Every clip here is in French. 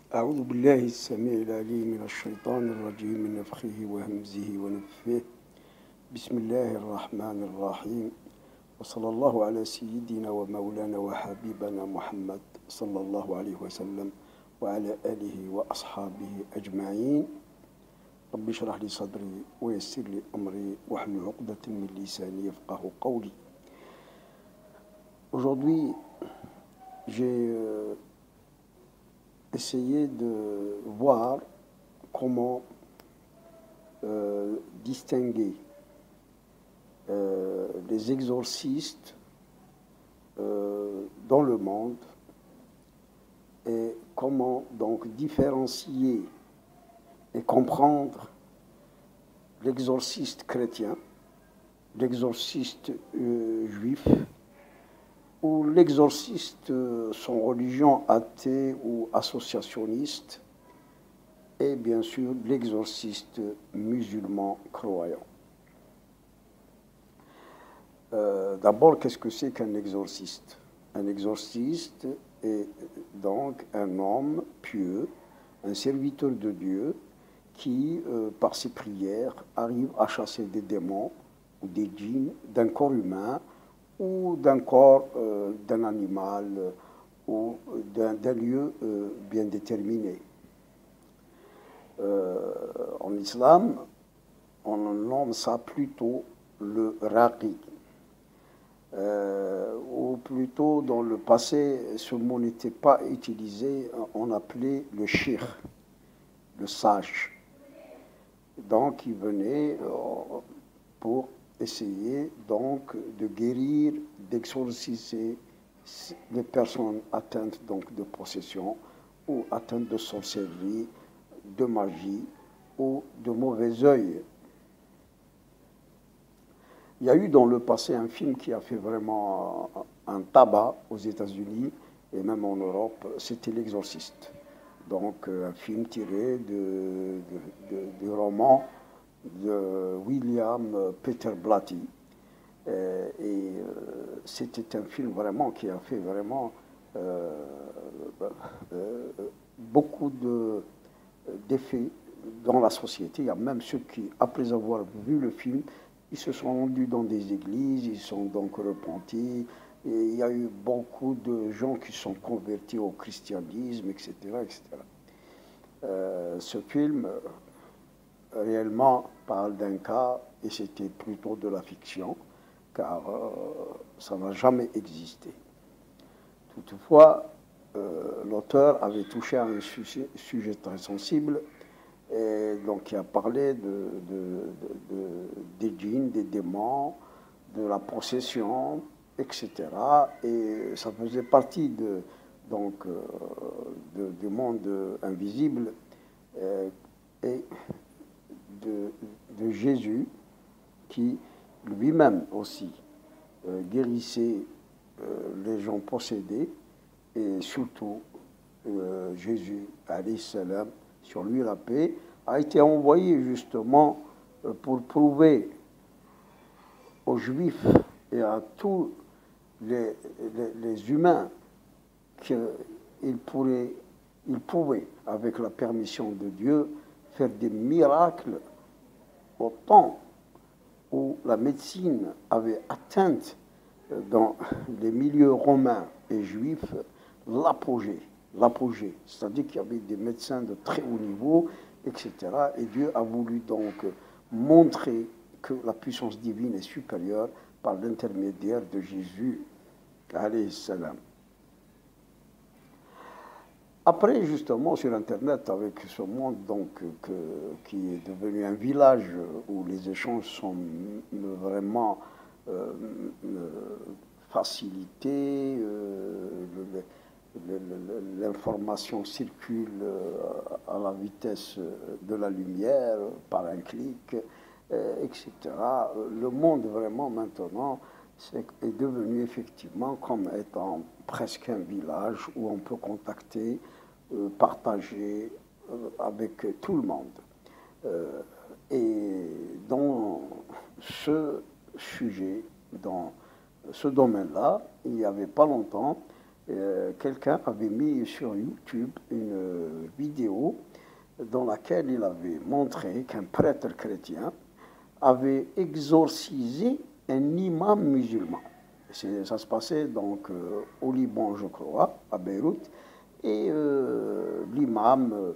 أعوذ بالله السميع العليم من الشيطان الرجيم من نفخه وهمزه ونفثه بسم الله الرحمن الرحيم وصلى الله على سيدنا ومولانا وحبيبنا محمد صلى الله عليه وسلم وعلى آله وأصحابه أجمعين رب اشرح لي صدري ويسر لي أمري واحلل عقدة من لساني يفقه قولي. Aujourd'hui, j'ai essayé de voir comment distinguer les exorcistes dans le monde et comment donc différencier et comprendre l'exorciste chrétien, l'exorciste juif ou l'exorciste sans religion athée ou associationniste et bien sûr l'exorciste musulman croyant. D'abord, qu'est-ce que c'est qu'un exorciste? Un exorciste est donc un homme pieux, un serviteur de Dieu qui, par ses prières, arrive à chasser des démons ou des djinns d'un corps humain ou d'un corps d'un animal ou d'un lieu bien déterminé. En islam, on nomme ça plutôt le raqi. Ou plutôt dans le passé, ce mot n'était pas utilisé, on appelait le shir, le sage. Donc il venait pour essayer donc de guérir, d'exorciser les personnes atteintes donc de possession ou atteintes de sorcellerie, de magie ou de mauvais œil. Il y a eu dans le passé un film qui a fait vraiment un tabac aux États-Unis et même en Europe, c'était L'Exorciste. Donc un film tiré du roman de William Peter Blatty. C'était un film vraiment qui a fait vraiment beaucoup d'effets dans la société. Il y a même ceux qui, après avoir vu le film, ils se sont rendus dans des églises, ils sont donc repentis. Et il y a eu beaucoup de gens qui sont convertis au christianisme, etc. etc. Ce film réellement parle d'un cas, et c'était plutôt de la fiction, car ça n'a jamais existé. Toutefois, l'auteur avait touché à un sujet très sensible, et donc il a parlé des djinns, des démons, de la possession, etc. Et ça faisait partie du monde invisible et de Jésus qui lui-même aussi guérissait les gens possédés et surtout Jésus, alayhi salam, sur lui la paix, a été envoyé justement pour prouver aux Juifs et à tous les humains qu'ils pouvaient, avec la permission de Dieu, faire des miracles au temps où la médecine avait atteint dans les milieux romains et juifs l'apogée, c'est-à-dire qu'il y avait des médecins de très haut niveau, etc. Et Dieu a voulu donc montrer que la puissance divine est supérieure par l'intermédiaire de Jésus, alayhi salam. Après, justement, sur Internet, avec ce monde donc, qui est devenu un village où les échanges sont vraiment facilités, l'information circule à la vitesse de la lumière, par un clic, etc. Le monde, vraiment, maintenant, est devenu effectivement comme étant presque un village où on peut contacter, partager avec tout le monde. Et dans ce sujet, dans ce domaine-là, il n'y avait pas longtemps, quelqu'un avait mis sur YouTube une vidéo dans laquelle il avait montré qu'un prêtre chrétien avait exorcisé un imam musulman. Ça se passait donc au Liban, je crois, à Beyrouth, et l'imam,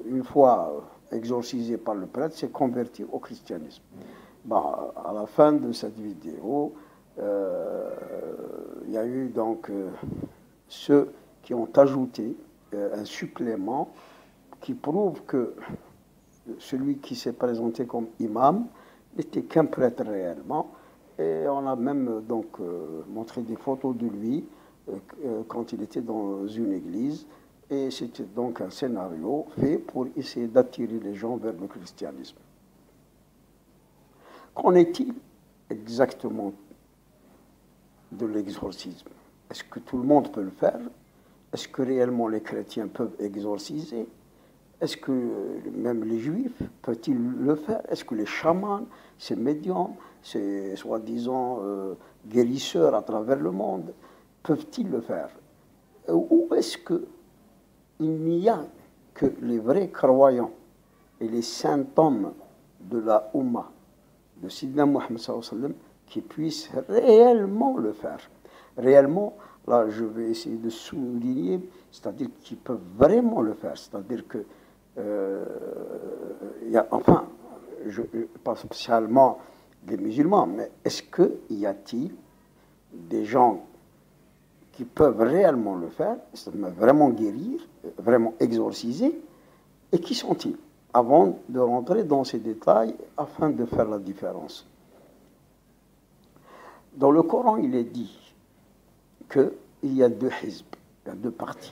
une fois exorcisé par le prêtre, s'est converti au christianisme. Bah, à la fin de cette vidéo, il y a eu donc ceux qui ont ajouté un supplément qui prouve que celui qui s'est présenté comme imam n'était qu'un prêtre réellement. Et on a même donc montré des photos de lui quand il était dans une église. Et c'était donc un scénario fait pour essayer d'attirer les gens vers le christianisme. Qu'en est-il exactement de l'exorcisme? Est-ce que tout le monde peut le faire? Est-ce que réellement les chrétiens peuvent exorciser? Est-ce que même les juifs peuvent-ils le faire? Est-ce que les chamans, ces médiums, ces soi-disant guérisseurs à travers le monde, peuvent-ils le faire? Ou est-ce qu'il n'y a que les vrais croyants et les saints hommes de la Oumma, de Sidna Muhammad sallallahu alayhi wa sallam, qui puissent réellement le faire? Réellement, là je vais essayer de souligner, c'est-à-dire qu'ils peuvent vraiment le faire, c'est-à-dire que enfin, pas spécialement des musulmans, mais est-ce qu'il y a-t-il des gens qui peuvent réellement le faire, vraiment guérir, vraiment exorciser, et qui sont-ils? Avant de rentrer dans ces détails, afin de faire la différence. Dans le Coran, il est dit qu'il y a deux hizb, il y a deux parties.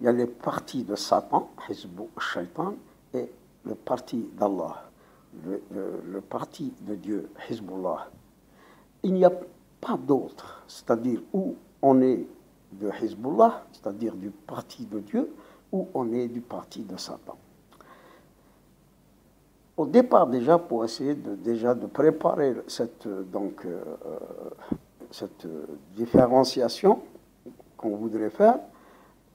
Il y a les parties de Satan, Hizbu Shaitan, et le parti d'Allah, le parti de Dieu, Hizbullah. Il n'y a pas d'autre, c'est-à-dire où on est de Hizbullah, c'est-à-dire du parti de Dieu, ou on est du parti de Satan. Au départ déjà, pour essayer de préparer cette différenciation qu'on voudrait faire,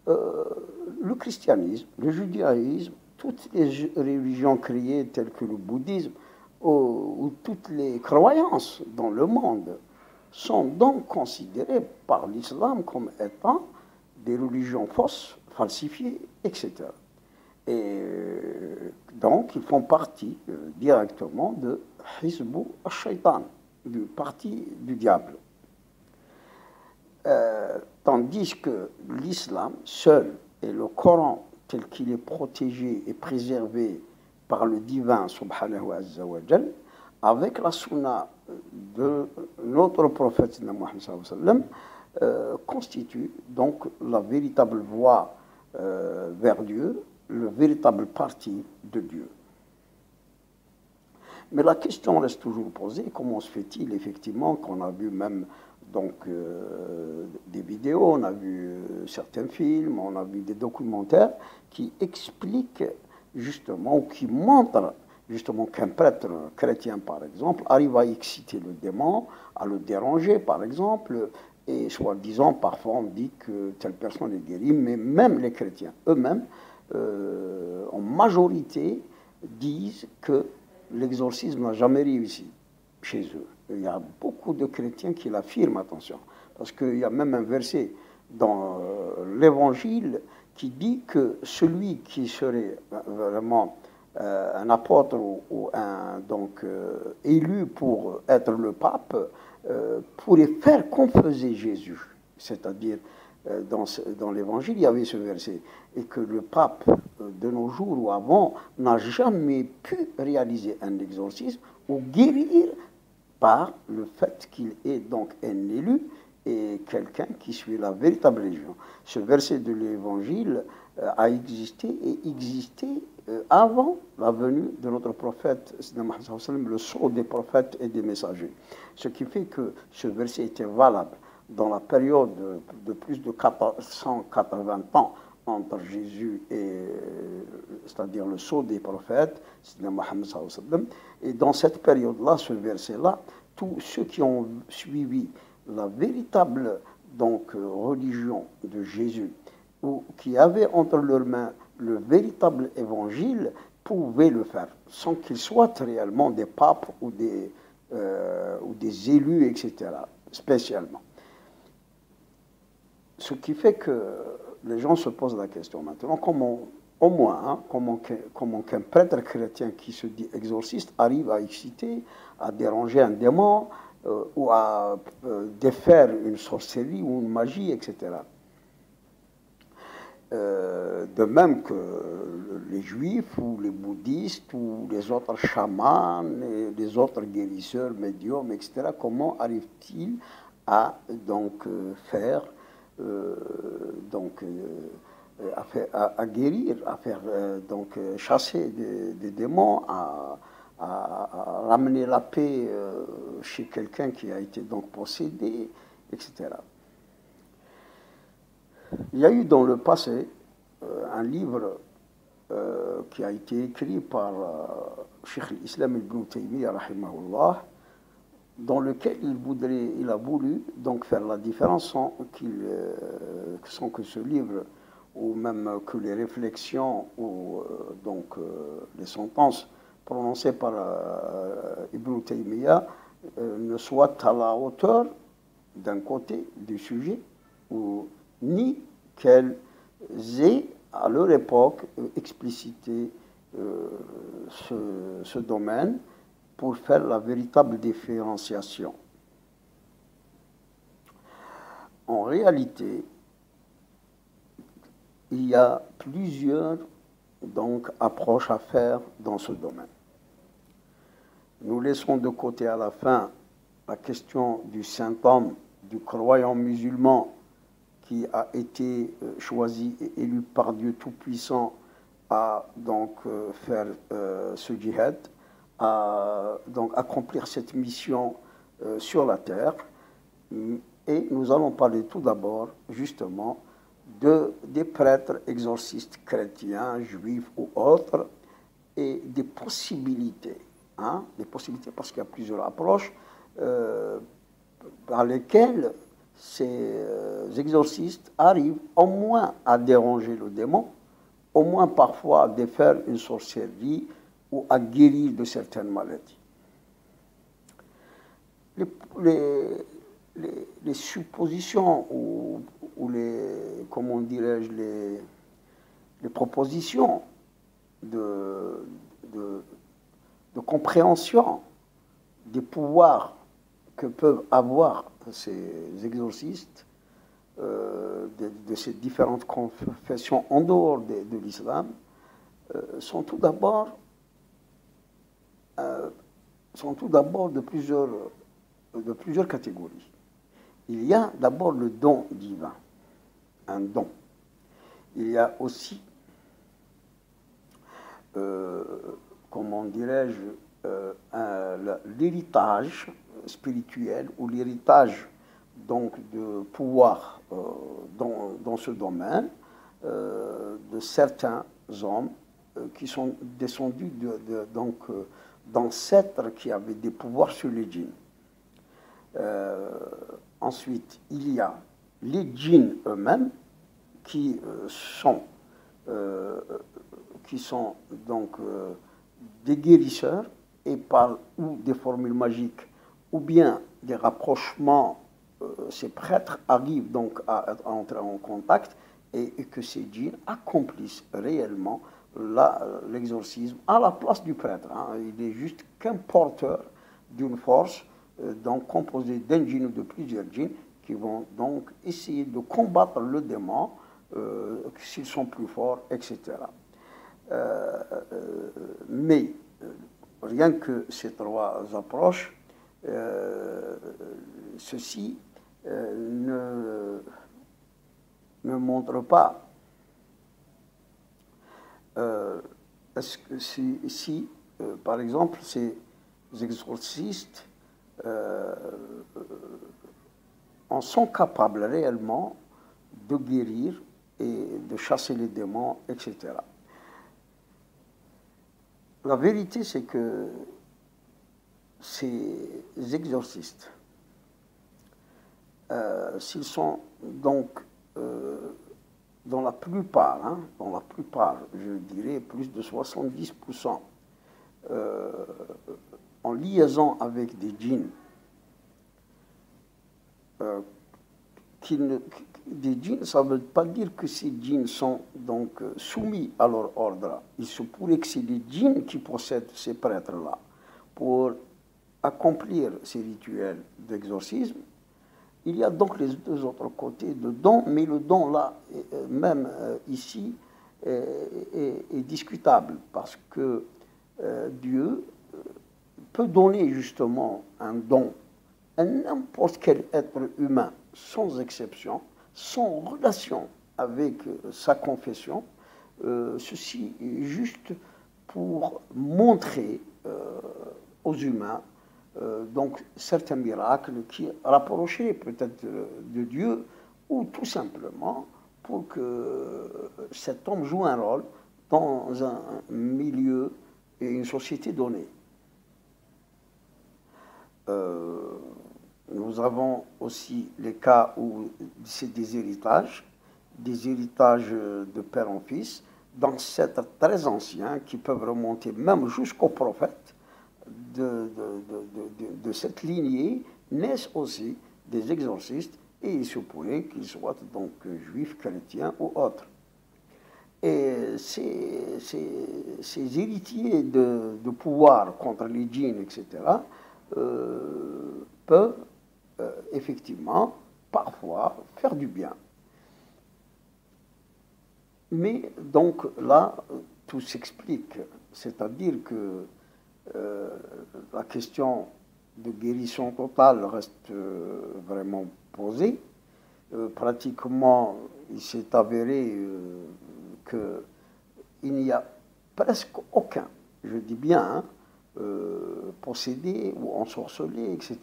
le christianisme, le judaïsme, toutes les religions créées telles que le bouddhisme ou toutes les croyances dans le monde sont donc considérées par l'islam comme étant des religions fausses, falsifiées, etc. Et donc ils font partie directement de Hizbu al-Shaytan, du parti du diable. Tandis que l'islam seul et le Coran tel qu'il est protégé et préservé par le divin subhanahu wa jal, avec la sunna de notre prophète Muhammad sallallahu alayhi wa sallam, constitue donc la véritable voie vers Dieu, le véritable parti de Dieu. Mais la question reste toujours posée, comment se fait-il effectivement qu'on a vu même donc des vidéos, on a vu certains films, on a vu des documentaires qui expliquent justement, ou qui montrent justement qu'un prêtre chrétien par exemple arrive à exciter le démon, à le déranger par exemple, et soi-disant parfois on dit que telle personne est guérie, mais même les chrétiens eux-mêmes en majorité disent que l'exorcisme n'a jamais réussi chez eux. Il y a beaucoup de chrétiens qui l'affirment, attention, parce qu'il y a même un verset dans l'Évangile qui dit que celui qui serait vraiment un apôtre ou élu pour être le pape pourrait faire comme faisait Jésus. C'est-à-dire, dans l'Évangile, il y avait ce verset, et que le pape de nos jours ou avant n'a jamais pu réaliser un exorcisme ou guérir par le fait qu'il est donc un élu et quelqu'un qui suit la véritable religion. Ce verset de l'Évangile a existé et existé avant la venue de notre prophète, le sceau des prophètes et des messagers. Ce qui fait que ce verset était valable dans la période de plus de 480 ans entre Jésus et, c'est-à-dire le sceau des prophètes, et dans cette période-là, ce verset-là, tous ceux qui ont suivi la véritable religion de Jésus, ou qui avaient entre leurs mains le véritable évangile, pouvaient le faire, sans qu'ils soient réellement des papes ou des élus, etc., spécialement. Ce qui fait que les gens se posent la question maintenant, au moins, comment qu'un prêtre chrétien qui se dit exorciste arrive à exciter, à déranger un démon, ou à défaire une sorcellerie ou une magie, etc. De même que les juifs ou les bouddhistes ou les autres chamans, et les autres guérisseurs, médiums, etc., comment arrivent-ils à faire à guérir, à faire chasser des démons, à ramener la paix chez quelqu'un qui a été donc possédé, etc. Il y a eu dans le passé un livre qui a été écrit par Cheikh l'Islam Ibn Taymiyyah, rahimahullah, dans lequel il a voulu donc faire la différence sans que ce livre, ou même que les réflexions ou les sentences prononcées par Ibn Taymiyyah ne soient à la hauteur d'un côté du sujet, ni qu'elles aient à leur époque explicité ce domaine pour faire la véritable différenciation. En réalité, il y a plusieurs approches à faire dans ce domaine. Nous laissons de côté à la fin la question du saint homme, du croyant musulman qui a été choisi et élu par Dieu Tout-Puissant à faire ce djihad, à accomplir cette mission sur la terre. Et nous allons parler tout d'abord, justement, des prêtres exorcistes chrétiens, juifs ou autres, et des possibilités. Des possibilités, parce qu'il y a plusieurs approches par lesquelles ces exorcistes arrivent au moins à déranger le démon, au moins parfois à défaire une sorcellerie ou à guérir de certaines maladies. Les suppositions ou comment dirais-je, les propositions de compréhension des pouvoirs que peuvent avoir ces exorcistes de ces différentes confessions en dehors de l'islam sont tout d'abord de plusieurs catégories. Il y a d'abord le don divin, un don. Il y a aussi, comment dirais-je, l'héritage spirituel ou l'héritage de pouvoir dans ce domaine de certains hommes qui sont descendus d'ancêtres qui avaient des pouvoirs sur les djinns. Ensuite, il y a les djinns eux-mêmes qui sont des guérisseurs et par ou des formules magiques ou bien des rapprochements, ces prêtres arrivent donc à entrer en contact et que ces djinns accomplissent réellement l'exorcisme à la place du prêtre. Il est juste qu'un porteur d'une force composée d'un djinn ou de plusieurs djinns qui vont donc essayer de combattre le démon s'ils sont plus forts, etc. Mais rien que ces trois approches, ceci ne montre pas est-ce que si par exemple, ces exorcistes en sont capables réellement de guérir et de chasser les démons, etc. La vérité, c'est que ces exorcistes s'ils sont donc dans la plupart, je dirais plus de 70%, en liaison avec des djinns, des djinns, ça ne veut pas dire que ces djinns sont donc soumis à leur ordre. Il se pourrait que c'est les djinns qui possèdent ces prêtres-là pour accomplir ces rituels d'exorcisme. Il y a donc les deux autres côtés de don, mais le don là, même ici, est discutable parce que Dieu peut donner justement un don à n'importe quel être humain, sans exception, sans relation avec sa confession, ceci juste pour montrer aux humains donc certains miracles qui rapprocheraient peut-être de Dieu, ou tout simplement pour que cet homme joue un rôle dans un milieu et une société donnée. Nous avons aussi les cas où c'est des héritages de père en fils, d'ancêtres très anciens qui peuvent remonter même jusqu'au prophète. De cette lignée naissent aussi des exorcistes, et il se pourrait qu'ils soient donc juifs, chrétiens ou autres. Et ces héritiers de pouvoir contre les djinns, etc., peuvent effectivement parfois faire du bien. Mais donc là, tout s'explique, c'est-à-dire que la question de guérison totale reste vraiment posée. Pratiquement, il s'est avéré qu'il n'y a presque aucun, je dis bien, possédé ou ensorcelé, etc.,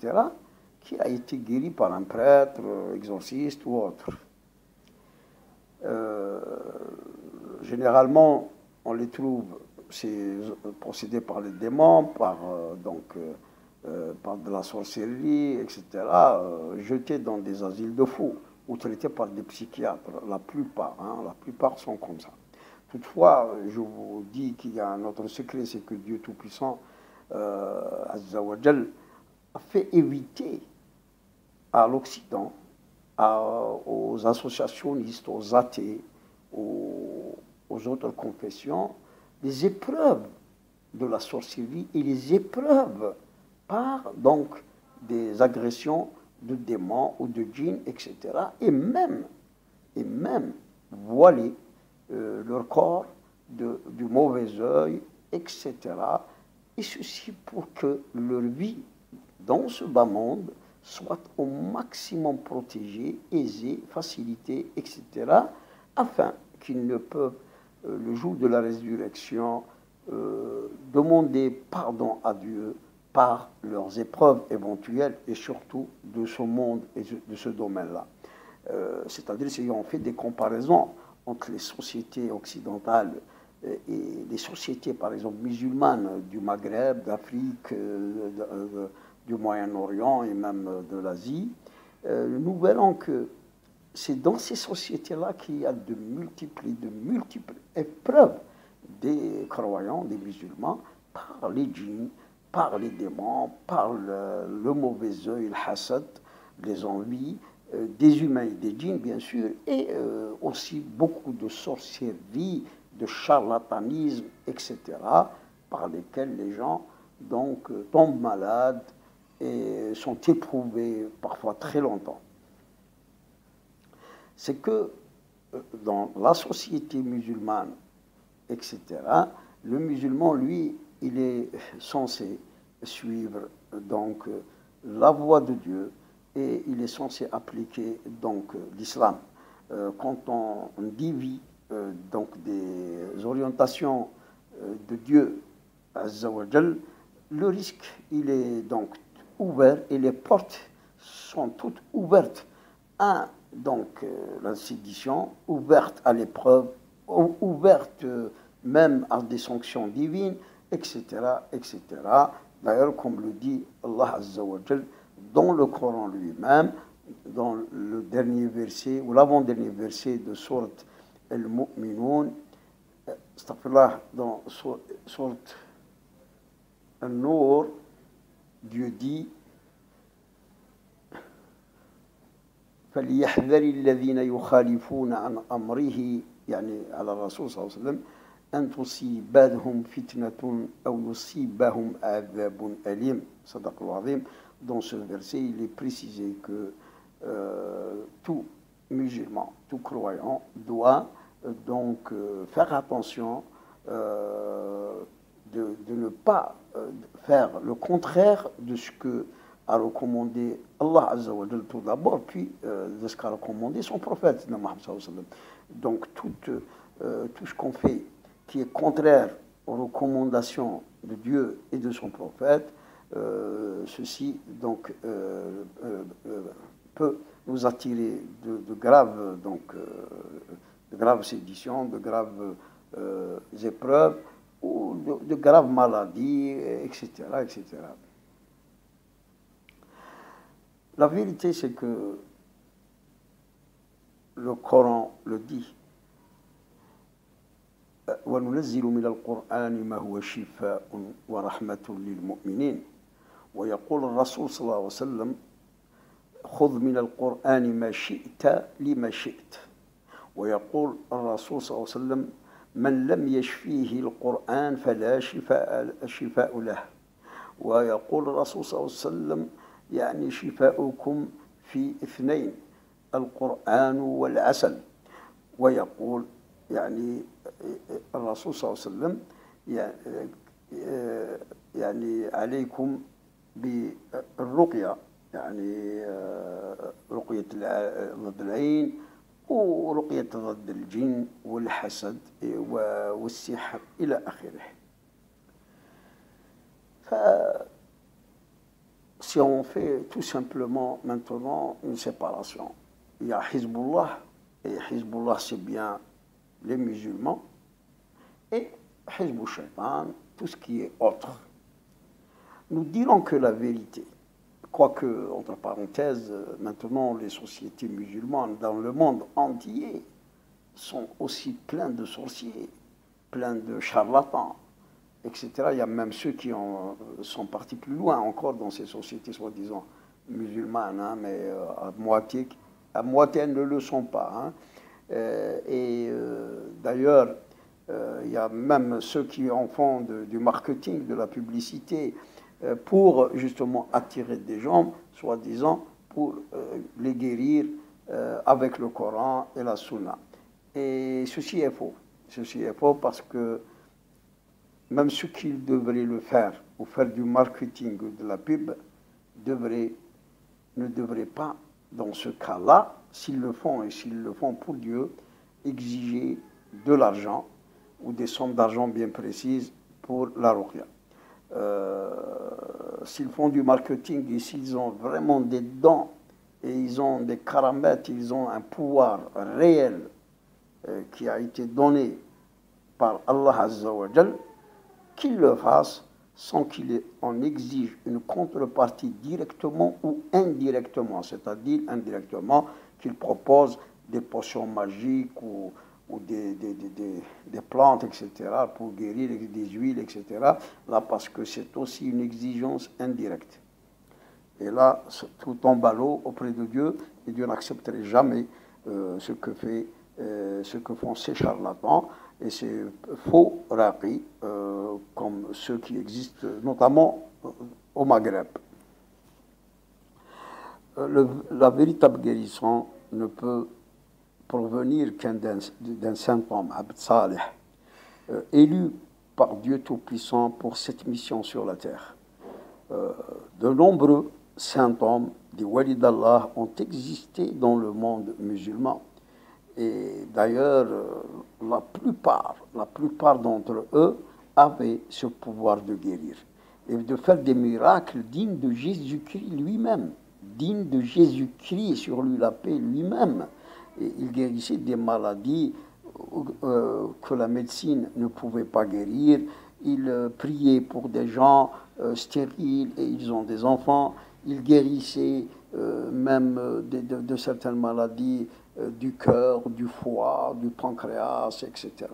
qui a été guéri par un prêtre, exorciste ou autre. Généralement, on les trouve possédés par les démons, par de la sorcellerie, etc., jetés dans des asiles de fous ou traités par des psychiatres. La plupart sont comme ça. Toutefois, je vous dis qu'il y a un autre secret, c'est que Dieu Tout-Puissant, Azza wa Jal, a fait éviter à l'Occident, aux associationnistes, aux athées, aux autres confessions, les épreuves de la sorcellerie et les épreuves par donc des agressions de démons ou de djinns, etc. Et même voiler leur corps du mauvais œil, etc. Et ceci pour que leur vie dans ce bas monde soit au maximum protégée, aisée, facilitée, etc., afin qu'ils ne peuvent, le jour de la résurrection, demander pardon à Dieu par leurs épreuves éventuelles et surtout de ce monde et de ce domaine-là. C'est-à-dire si on fait des comparaisons entre les sociétés occidentales et les sociétés, par exemple, musulmanes du Maghreb, d'Afrique, du Moyen-Orient et même de l'Asie, nous verrons que c'est dans ces sociétés-là qu'il y a de multiples épreuves des croyants, des musulmans, par les djinns, par les démons, par le mauvais œil, le hasad, les envies, des humains et des djinns, bien sûr, et aussi beaucoup de sorcellerie, de charlatanisme, etc., par lesquels les gens donc tombent malades et sont éprouvés parfois très longtemps. C'est que dans la société musulmane, etc., le musulman, lui, il est censé suivre donc la voie de Dieu et il est censé appliquer donc l'islam. Quand on dévie donc des orientations de Dieu, Azza wa Jal, le risque, il est donc ouvert et les portes sont toutes ouvertes à donc la sédition, ouverte à l'épreuve, ouverte même à des sanctions divines, etc., etc. D'ailleurs, comme le dit Allah Azza wa Jal dans le Coran lui-même, dans le dernier verset, ou l'avant-dernier verset de Sourate Al-Mu'minun, dans Sourate Al-Nur, Dieu dit فليحذر الذين يخالفون عن أمره يعني على الرسول صلى الله عليه وسلم أن تصيبهم فتنة أو يصيبهم عذاب أليم صدق الله العظيم. Dans ce verset, il est précisé que tout musulman, tout croyant doit donc faire attention de ne pas faire le contraire de ce que a recommandé Allah Azza wa Jal tout d'abord, puis de ce qu'a recommandé son prophète Muhammad sallallahu alayhi wa sallam. Donc tout ce qu'on fait qui est contraire aux recommandations de Dieu et de son prophète, ceci donc peut nous attirer de graves séditions, de graves épreuves ou de graves maladies, etc., etc. La vérité, c'est que le Coran le dit. وننزل من القرآن ما هو شفاء ورحمة للمؤمنين ويقول الرسول صلى الله عليه وسلم خذ من القرآن ما شئت لما شئت ويقول الرسول صلى الله عليه وسلم من لم يشفيه القرآن فلا شفاء له ويقول الرسول صلى الله عليه وسلم يعني شفاؤكم في اثنين القرآن والعسل ويقول يعني الرسول صلى الله عليه وسلم يعني عليكم بالرقية يعني رقية ضد العين ورقية ضد الجن والحسد والسحر إلى آخره. Si on fait tout simplement maintenant une séparation, il y a Hizbullah, et Hizbullah c'est bien les musulmans, et Hizb Shaitan, tout ce qui est autre. Nous dirons que la vérité, quoique, entre parenthèses, maintenant les sociétés musulmanes dans le monde entier sont aussi pleines de sorciers, pleines de charlatans, etc. Il y a même ceux qui sont partis plus loin encore dans ces sociétés soi-disant musulmanes, hein, mais à moitié elles ne le sont pas. Hein. D'ailleurs, il y a même ceux qui en font du marketing, de la publicité, pour justement attirer des gens, soi-disant, pour les guérir avec le Coran et la Sunna. Et ceci est faux. Ceci est faux parce que même ceux qui devraient le faire, ou faire du marketing ou de la pub, ne devraient pas, dans ce cas-là, s'ils le font et s'ils le font pour Dieu, exiger de l'argent ou des sommes d'argent bien précises pour la ruqya. S'ils font du marketing et s'ils ont vraiment des dons et ils ont des karamats, ils ont un pouvoir réel qui a été donné par Allah Azza wa Jal, qu'ils le fassent sans qu'il en exige une contrepartie directement ou indirectement, c'est-à-dire indirectement qu'ils proposent des potions magiques ou des plantes, etc., pour guérir, des huiles, etc., là, parce que c'est aussi une exigence indirecte. Et là, tout tombe à l'eau auprès de Dieu, et Dieu n'accepterait jamais ce que font ces charlatans et ces faux raqis, comme ceux qui existent notamment au Maghreb. La véritable guérison ne peut provenir qu'un d'un saint homme, Abd Salih, élu par Dieu Tout-Puissant pour cette mission sur la terre. De nombreux saints hommes, des walis d'Allah, ont existé dans le monde musulman. Et d'ailleurs, la plupart d'entre eux avaient ce pouvoir de guérir et de faire des miracles dignes de Jésus-Christ lui-même, dignes de Jésus-Christ, sur lui la paix lui-même. Et il guérissait des maladies que la médecine ne pouvait pas guérir. Il priait pour des gens stériles et ils ont des enfants. il guérissait même de certaines maladies du cœur, du foie, du pancréas, etc.,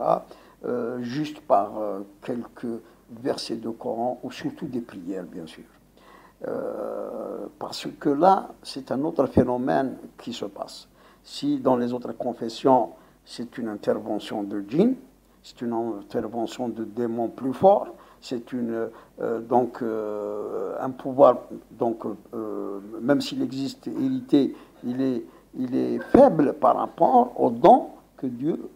juste par quelques versets de Coran, ou surtout des prières, bien sûr. Parce que là, c'est un autre phénomène qui se passe. Si dans les autres confessions, c'est une intervention de djinn, c'est une intervention de démons plus forts, c'est donc un pouvoir, donc même s'il existe hérité, il est faible par rapport aux dons que Dieu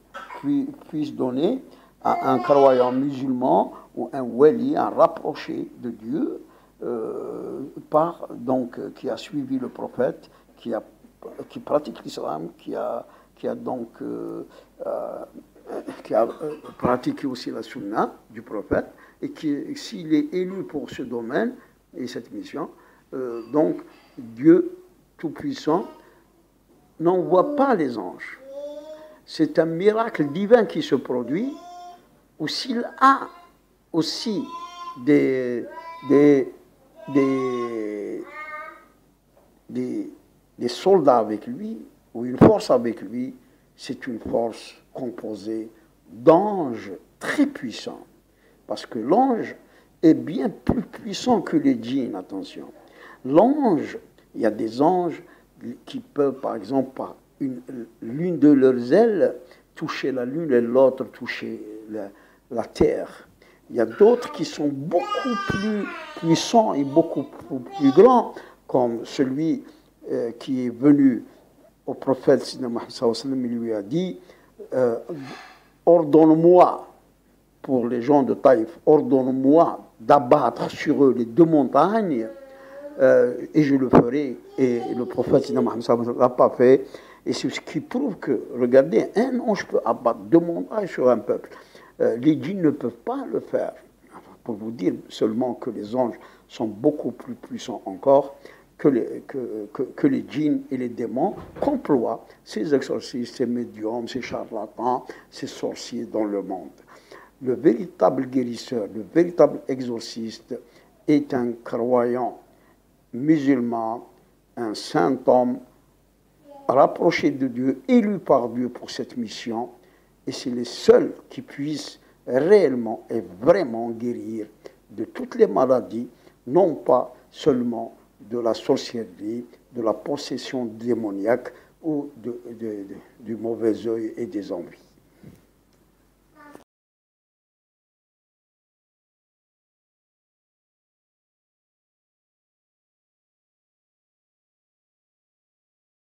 puisse donner à un croyant musulman ou un wali, un rapproché de Dieu, qui a suivi le prophète, qui pratique l'islam, qui a pratiqué aussi la sunna du prophète, et qui, s'il est élu pour ce domaine et cette mission, donc Dieu Tout-Puissant n'envoie pas les anges. C'est un miracle divin qui se produit, ou s'il a aussi des soldats avec lui, ou une force avec lui, c'est une force composée d'anges très puissants. Parce que l'ange est bien plus puissant que les djinns, attention. L'ange, il y a des anges qui peuvent, par exemple, par l'une de leurs ailes, toucher la lune et l'autre toucher la terre. Il y a d'autres qui sont beaucoup plus puissants et beaucoup plus grands, comme celui qui est venu au prophète, il lui a dit, ordonne-moi, pour les gens de Taïf, ordonne-moi d'abattre sur eux les deux montagnes, et je le ferai. Et le prophète ne l'a pas fait. Et c'est ce qui prouve que, regardez, un ange peut abattre deux montagnes sur un peuple. Les djinns ne peuvent pas le faire. Pour vous dire seulement que les anges sont beaucoup plus puissants encore que les djinns et les démons qu'emploient ces exorcistes, ces médiums, ces charlatans, ces sorciers dans le monde. Le véritable guérisseur, le véritable exorciste est un croyant musulman, un saint homme rapproché de Dieu, élu par Dieu pour cette mission, et c'est les seuls qui puissent réellement et vraiment guérir de toutes les maladies, non pas seulement de la sorcellerie, de la possession démoniaque ou du mauvais œil et des envies.